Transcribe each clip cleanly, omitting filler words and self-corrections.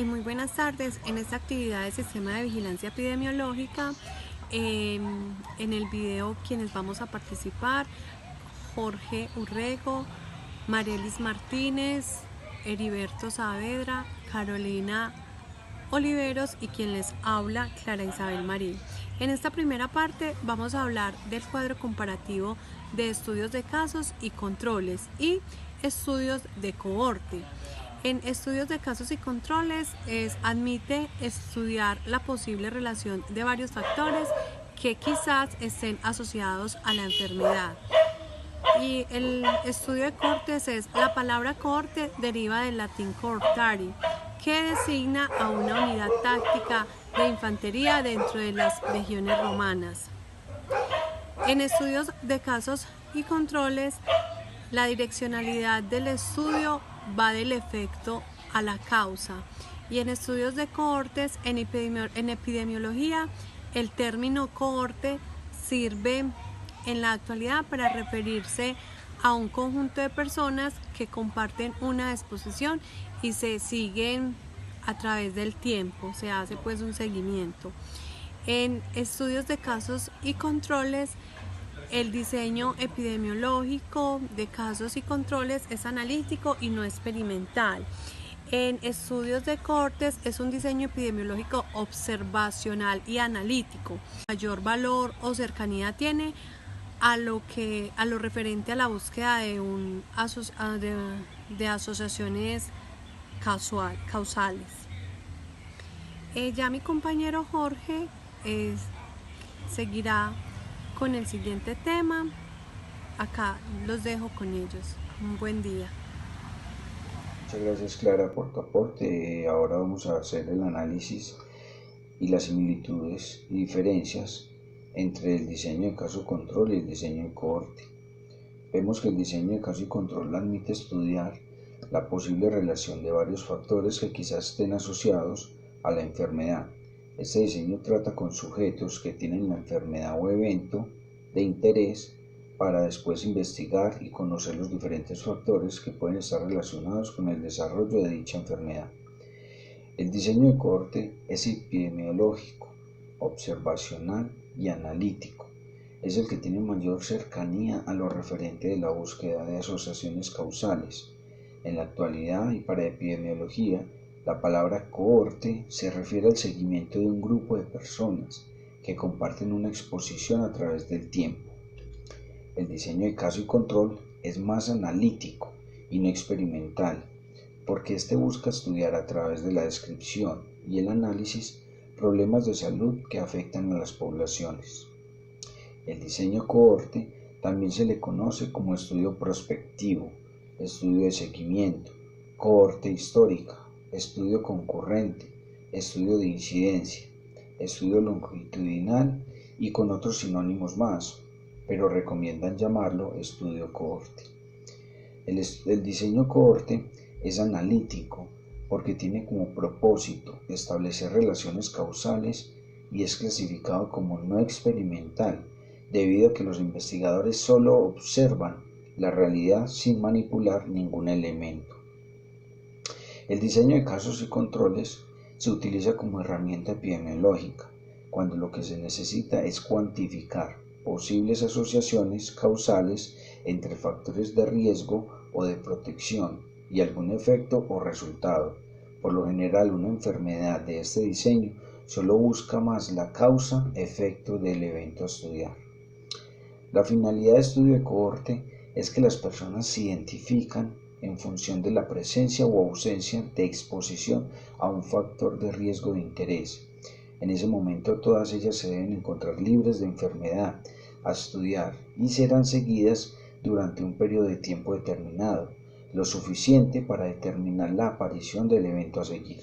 Muy buenas tardes. En esta actividad de Sistema de Vigilancia Epidemiológica, en el video quienes vamos a participar: Jorge Urrego, Marelis Martínez, Heriberto Saavedra, Carolina Oliveros y quien les habla, Clara Isabel Marín. En esta primera parte vamos a hablar del cuadro comparativo de estudios de casos y controles y estudios de cohorte. En estudios de casos y controles admite estudiar la posible relación de varios factores que quizás estén asociados a la enfermedad. Y el estudio de cohortes la palabra cohorte deriva del latín cohortari, que designa a una unidad táctica de infantería dentro de las legiones romanas. En estudios de casos y controles, la direccionalidad del estudio va del efecto a la causa. Y en estudios de cohortes, en epidemiología, el término cohorte sirve en la actualidad para referirse a un conjunto de personas que comparten una exposición y se siguen a través del tiempo, se hace pues un seguimiento. En estudios de casos y controles, el diseño epidemiológico de casos y controles es analítico y no experimental. En estudios de cohortes es un diseño epidemiológico observacional y analítico. Mayor valor o cercanía tiene a lo referente a la búsqueda de asociaciones causales. Ya mi compañero Jorge seguirá con el siguiente tema. Acá los dejo con ellos. Un buen día. Muchas gracias, Clara, por tu aporte. Ahora vamos a hacer el análisis y las similitudes y diferencias entre el diseño de caso control y el diseño de cohorte. Vemos que el diseño de caso y control admite estudiar la posible relación de varios factores que quizás estén asociados a la enfermedad. Este diseño trata con sujetos que tienen la enfermedad o evento de interés para después investigar y conocer los diferentes factores que pueden estar relacionados con el desarrollo de dicha enfermedad. El diseño de cohorte es epidemiológico, observacional y analítico. Es el que tiene mayor cercanía a lo referente de la búsqueda de asociaciones causales. En la actualidad y para epidemiología, la palabra cohorte se refiere al seguimiento de un grupo de personas que comparten una exposición a través del tiempo. El diseño de caso y control es más analítico y no experimental, porque este busca estudiar a través de la descripción y el análisis problemas de salud que afectan a las poblaciones. El diseño cohorte también se le conoce como estudio prospectivo, estudio de seguimiento, cohorte histórica, estudio concurrente, estudio de incidencia, estudio longitudinal y con otros sinónimos más, pero recomiendan llamarlo estudio cohorte. El diseño cohorte es analítico porque tiene como propósito establecer relaciones causales y es clasificado como no experimental debido a que los investigadores solo observan la realidad sin manipular ningún elemento. El diseño de casos y controles se utiliza como herramienta epidemiológica cuando lo que se necesita es cuantificar posibles asociaciones causales entre factores de riesgo o de protección y algún efecto o resultado. Por lo general, una enfermedad de este diseño solo busca más la causa-efecto del evento a estudiar. La finalidad de estudio de cohorte es que las personas se identifican en función de la presencia o ausencia de exposición a un factor de riesgo de interés. En ese momento todas ellas se deben encontrar libres de enfermedad a estudiar y serán seguidas durante un periodo de tiempo determinado, lo suficiente para determinar la aparición del evento a seguir.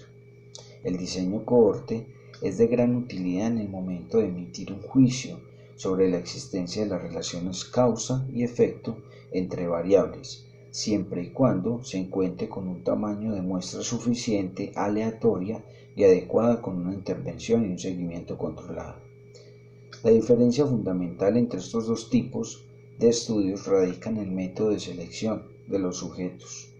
El diseño cohorte es de gran utilidad en el momento de emitir un juicio sobre la existencia de las relaciones causa y efecto entre variables, siempre y cuando se cuente con un tamaño de muestra suficiente, aleatoria y adecuada con una intervención y un seguimiento controlado. La diferencia fundamental entre estos dos tipos de estudios radica en el método de selección de los sujetos,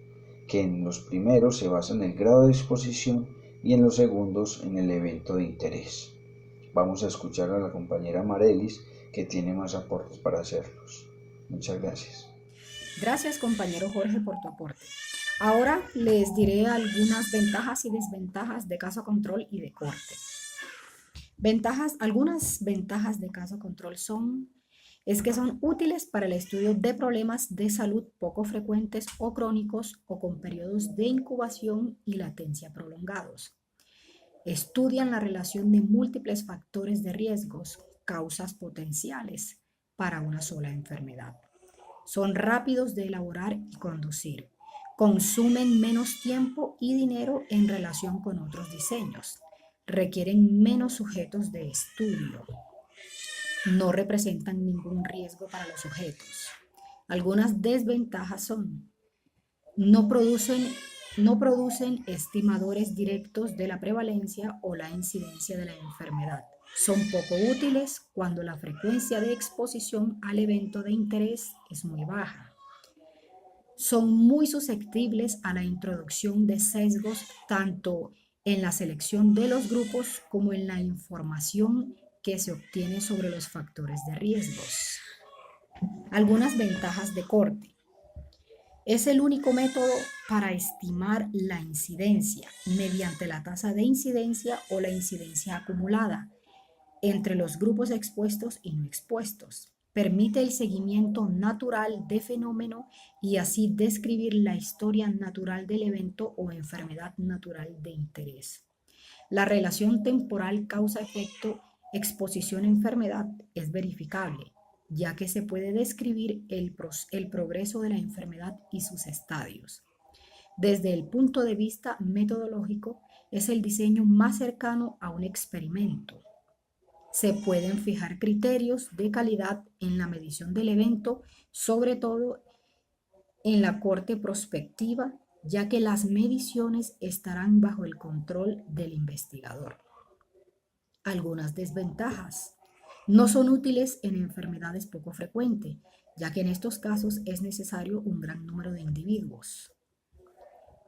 que en los primeros se basa en el grado de exposición y en los segundos en el evento de interés. Vamos a escuchar a la compañera Marelis, que tiene más aportes para hacerlos. Muchas gracias. Gracias, compañero Jorge, por tu aporte. Ahora les diré algunas ventajas y desventajas de caso control y de corte. Algunas ventajas de caso control es que son útiles para el estudio de problemas de salud poco frecuentes o crónicos o con periodos de incubación y latencia prolongados. Estudian la relación de múltiples factores de riesgos, causas potenciales para una sola enfermedad. Son rápidos de elaborar y conducir. Consumen menos tiempo y dinero en relación con otros diseños. Requieren menos sujetos de estudio. No representan ningún riesgo para los sujetos. Algunas desventajas son: no producen estimadores directos de la prevalencia o la incidencia de la enfermedad. Son poco útiles cuando la frecuencia de exposición al evento de interés es muy baja. Son muy susceptibles a la introducción de sesgos tanto en la selección de los grupos como en la información que se obtiene sobre los factores de riesgos. Algunas ventajas de corte. Es el único método para estimar la incidencia mediante la tasa de incidencia o la incidencia acumulada entre los grupos expuestos y no expuestos. Permite el seguimiento natural de fenómeno y así describir la historia natural del evento o enfermedad natural de interés. La relación temporal causa-efecto exposición-enfermedad es verificable, ya que se puede describir el progreso de la enfermedad y sus estadios. Desde el punto de vista metodológico, es el diseño más cercano a un experimento. Se pueden fijar criterios de calidad en la medición del evento, sobre todo en la corte prospectiva, ya que las mediciones estarán bajo el control del investigador. Algunas desventajas. No son útiles en enfermedades poco frecuentes, ya que en estos casos es necesario un gran número de individuos.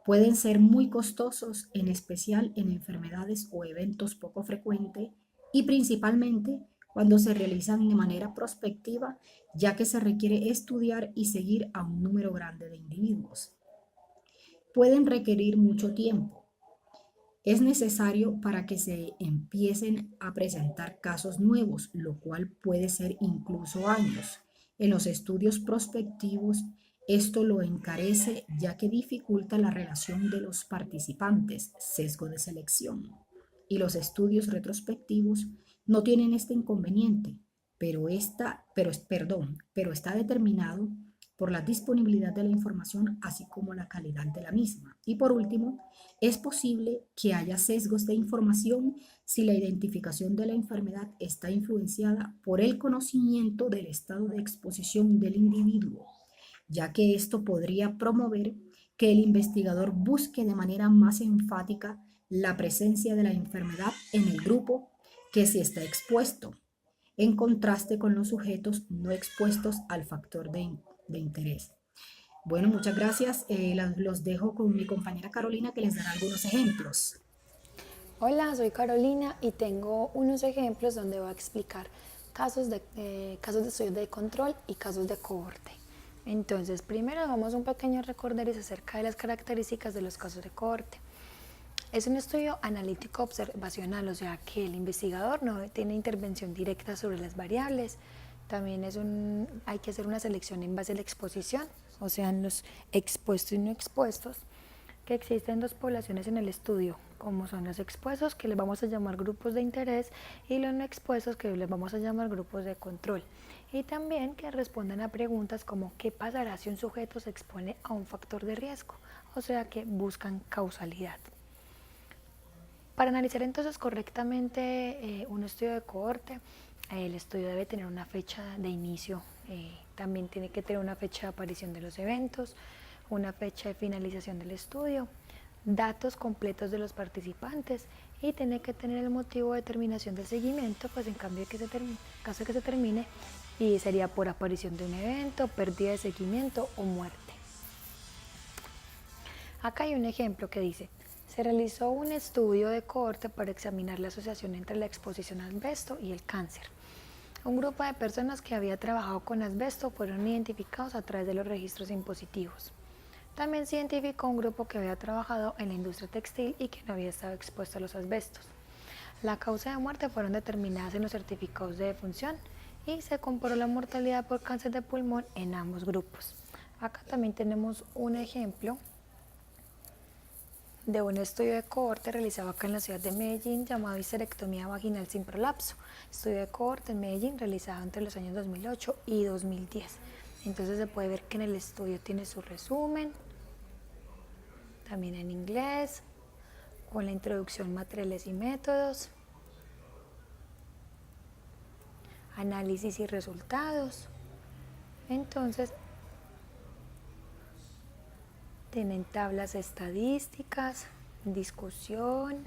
Pueden ser muy costosos, en especial en enfermedades o eventos poco frecuentes y principalmente cuando se realizan de manera prospectiva, ya que se requiere estudiar y seguir a un número grande de individuos. Pueden requerir mucho tiempo. Es necesario para que se empiecen a presentar casos nuevos, lo cual puede ser incluso años. En los estudios prospectivos, esto lo encarece ya que dificulta la relación de los participantes, sesgo de selección. Y los estudios retrospectivos no tienen este inconveniente, pero está determinado por la disponibilidad de la información, así como la calidad de la misma. Y por último, es posible que haya sesgos de información si la identificación de la enfermedad está influenciada por el conocimiento del estado de exposición del individuo, ya que esto podría promover que el investigador busque de manera más enfática la presencia de la enfermedad en el grupo que si está expuesto, en contraste con los sujetos no expuestos al factor de interés. Bueno, muchas gracias. Los dejo con mi compañera Carolina, que les dará algunos ejemplos. Hola, soy Carolina y tengo unos ejemplos donde voy a explicar casos de estudios de control y casos de cohorte. Entonces, primero damos un pequeño recorderis acerca de las características de los casos de cohorte. Es un estudio analítico observacional, o sea que el investigador no tiene intervención directa sobre las variables. También hay que hacer una selección en base a la exposición, o sea, en los expuestos y no expuestos, que existen dos poblaciones en el estudio, como son los expuestos, que les vamos a llamar grupos de interés, y los no expuestos, que les vamos a llamar grupos de control. Y también que respondan a preguntas como ¿qué pasará si un sujeto se expone a un factor de riesgo? O sea que buscan causalidad. Para analizar entonces correctamente un estudio de cohorte, el estudio debe tener una fecha de inicio, también tiene que tener una fecha de aparición de los eventos, una fecha de finalización del estudio, datos completos de los participantes y tiene que tener el motivo de terminación del seguimiento, pues en caso de que se termine, y sería por aparición de un evento, pérdida de seguimiento o muerte. Acá hay un ejemplo que dice: Se realizó un estudio de cohorte para examinar la asociación entre la exposición a asbesto y el cáncer. Un grupo de personas que había trabajado con asbesto fueron identificados a través de los registros impositivos. También se identificó un grupo que había trabajado en la industria textil y que no había estado expuesto a los asbestos. La causa de muerte fueron determinadas en los certificados de defunción y se comparó la mortalidad por cáncer de pulmón en ambos grupos. Acá también tenemos un ejemplo de un estudio de cohorte realizado acá en la ciudad de Medellín llamado histerectomía vaginal sin prolapso. Estudio de cohorte en Medellín realizado entre los años 2008 y 2010. Entonces se puede ver que en el estudio tiene su resumen, también en inglés, con la introducción, materiales y métodos, análisis y resultados. Entonces tienen tablas estadísticas, discusión,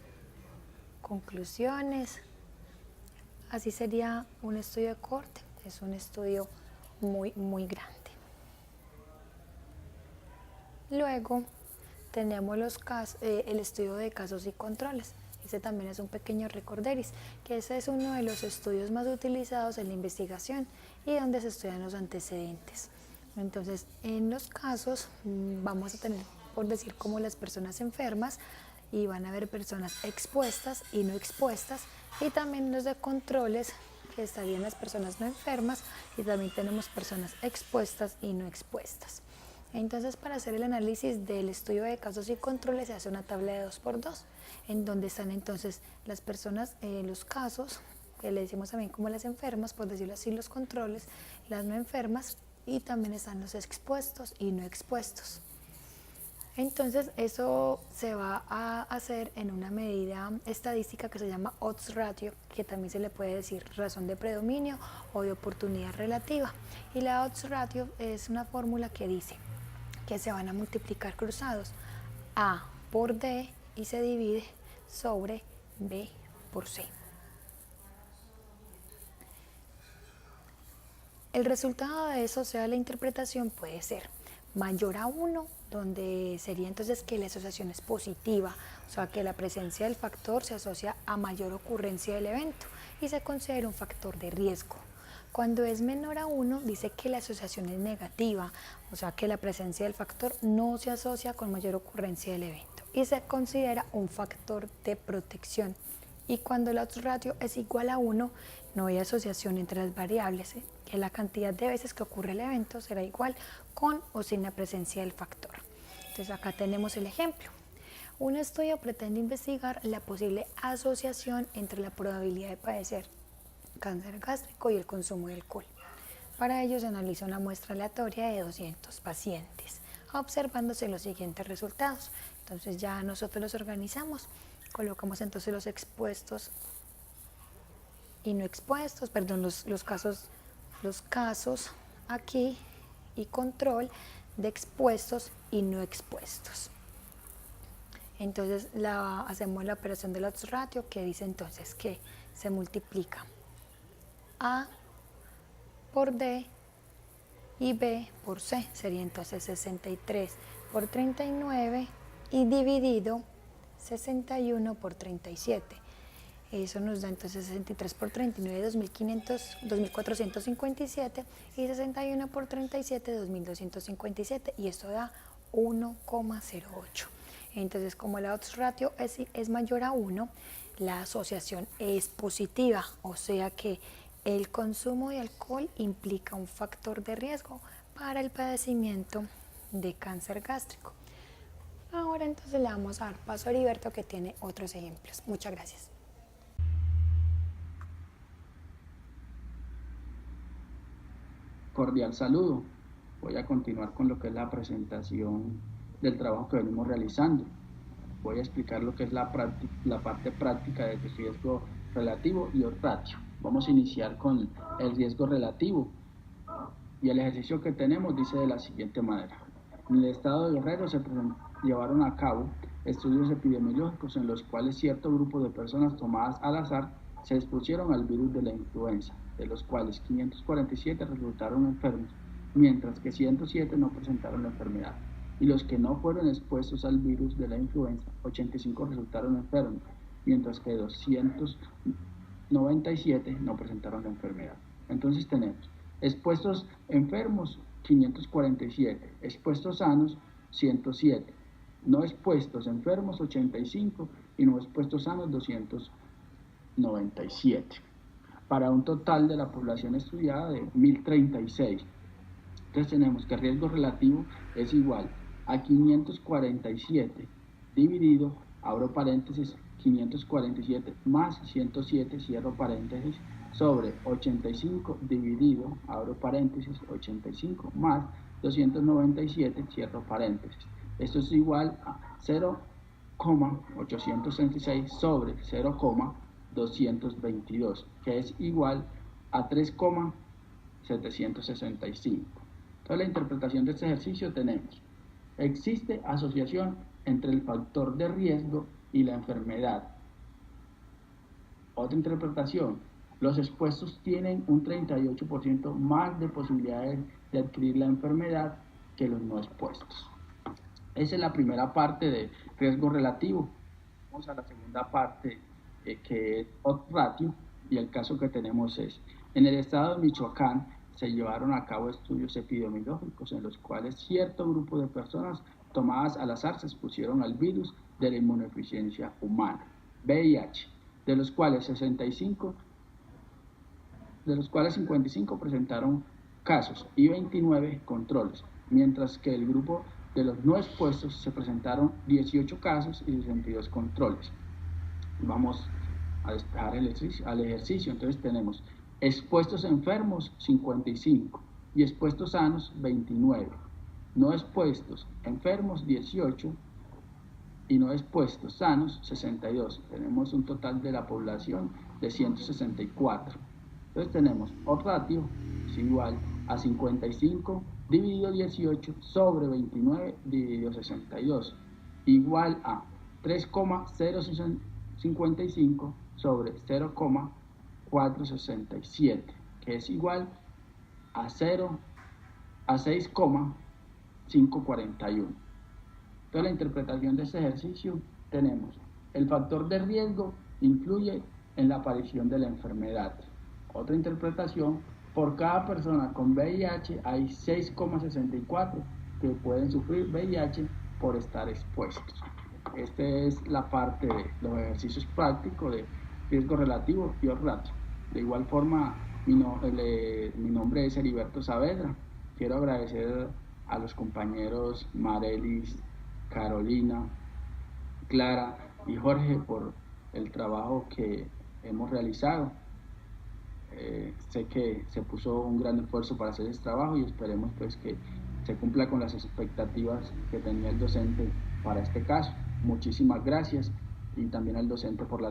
conclusiones. Así sería un estudio de cohorte. Es un estudio muy grande. Luego tenemos el estudio de casos y controles. Este también es un pequeño recorderis, que ese es uno de los estudios más utilizados en la investigación y donde se estudian los antecedentes. Entonces, en los casos vamos a tener, por decir, como las personas enfermas, y van a haber personas expuestas y no expuestas, y también los de controles, que estarían las personas no enfermas, y también tenemos personas expuestas y no expuestas. Entonces, para hacer el análisis del estudio de casos y controles se hace una tabla de 2x2, en donde están entonces las personas, los casos, que le decimos también como las enfermas, por decirlo así, los controles, las no enfermas, y también están los expuestos y no expuestos. Entonces eso se va a hacer en una medida estadística que se llama odds ratio, que también se le puede decir razón de predominio o de oportunidad relativa. Y la odds ratio es una fórmula que dice que se van a multiplicar cruzados A por D y se divide sobre B por C. El resultado de eso, o sea, la interpretación puede ser mayor a 1, donde sería entonces que la asociación es positiva, o sea, que la presencia del factor se asocia a mayor ocurrencia del evento y se considera un factor de riesgo. Cuando es menor a 1, dice que la asociación es negativa, o sea, que la presencia del factor no se asocia con mayor ocurrencia del evento y se considera un factor de protección. Y cuando la odds ratio es igual a 1, no hay asociación entre las variables, que la cantidad de veces que ocurre el evento será igual con o sin la presencia del factor. Entonces acá tenemos el ejemplo. Un estudio pretende investigar la posible asociación entre la probabilidad de padecer cáncer gástrico y el consumo de alcohol. Para ello se analiza una muestra aleatoria de 200 pacientes, observándose los siguientes resultados. Entonces ya nosotros los organizamos, colocamos entonces los expuestos y no expuestos, perdón, los casos aquí y control de expuestos y no expuestos. Entonces hacemos la operación del odds ratio, que dice entonces que se multiplica A por D y B por C, sería entonces 63 por 39 y dividido 61 por 37. Eso nos da entonces 63 por 39, 2.457 y 61 por 37, 2.257 y esto da 1,08. Entonces, como la odds ratio es mayor a 1, la asociación es positiva, o sea que el consumo de alcohol implica un factor de riesgo para el padecimiento de cáncer gástrico. Ahora entonces le vamos a dar paso a Heriberto, que tiene otros ejemplos. Muchas gracias. Cordial saludo. Voy a continuar con lo que es la presentación del trabajo que venimos realizando. Voy a explicar lo que es la parte práctica del riesgo relativo y odds ratio. Vamos a iniciar con el riesgo relativo. Y el ejercicio que tenemos dice de la siguiente manera. En el estado de Guerrero se llevaron a cabo estudios epidemiológicos en los cuales cierto grupo de personas tomadas al azar se expusieron al virus de la influenza, de los cuales 547 resultaron enfermos, mientras que 107 no presentaron la enfermedad. y los que no fueron expuestos al virus de la influenza, 85 resultaron enfermos, mientras que 297 no presentaron la enfermedad. Entonces tenemos expuestos enfermos 547, expuestos sanos 107, no expuestos enfermos 85 y no expuestos sanos 297, para un total de la población estudiada de 1036. Entonces tenemos que el riesgo relativo es igual a 547 dividido, abro paréntesis, 547 más 107, cierro paréntesis, sobre 85 dividido, abro paréntesis, 85 más 297, cierro paréntesis. Esto es igual a 0,866 sobre 0,222, que es igual a 3,765. Entonces, la interpretación de este ejercicio tenemos: existe asociación entre el factor de riesgo y la enfermedad. Otra interpretación: los expuestos tienen un 38% más de posibilidades de adquirir la enfermedad que los no expuestos. Esa es la primera parte de riesgo relativo. Vamos a la segunda parte, que es odds ratio, y el caso que tenemos es: en el estado de Michoacán se llevaron a cabo estudios epidemiológicos en los cuales cierto grupo de personas tomadas al azar se expusieron al virus de la inmunodeficiencia humana, VIH, de los cuales 55 presentaron casos y 29 controles, mientras que el grupo de los no expuestos se presentaron 18 casos y 62 controles. Vamos a despejar al ejercicio. Entonces tenemos expuestos enfermos 55 y expuestos sanos 29, no expuestos enfermos 18 y no expuestos sanos 62. Tenemos un total de la población de 164. Entonces tenemos odds ratio es igual a 55 dividido 18 sobre 29 dividido 62, igual a 3,055 sobre 0,467, que es igual a 6,541. Entonces, la interpretación de este ejercicio tenemos: el factor de riesgo influye en la aparición de la enfermedad. Otra interpretación: por cada persona con VIH hay 6,64 que pueden sufrir VIH por estar expuestos. Esta es la parte de los ejercicios prácticos de riesgo relativo y odds ratio. De igual forma, mi nombre es Heriberto Saavedra. Quiero agradecer a los compañeros Marelis, Carolina, Clara y Jorge por el trabajo que hemos realizado. Sé que se puso un gran esfuerzo para hacer este trabajo y esperemos pues que se cumpla con las expectativas que tenía el docente para este caso. Muchísimas gracias, y también al docente por la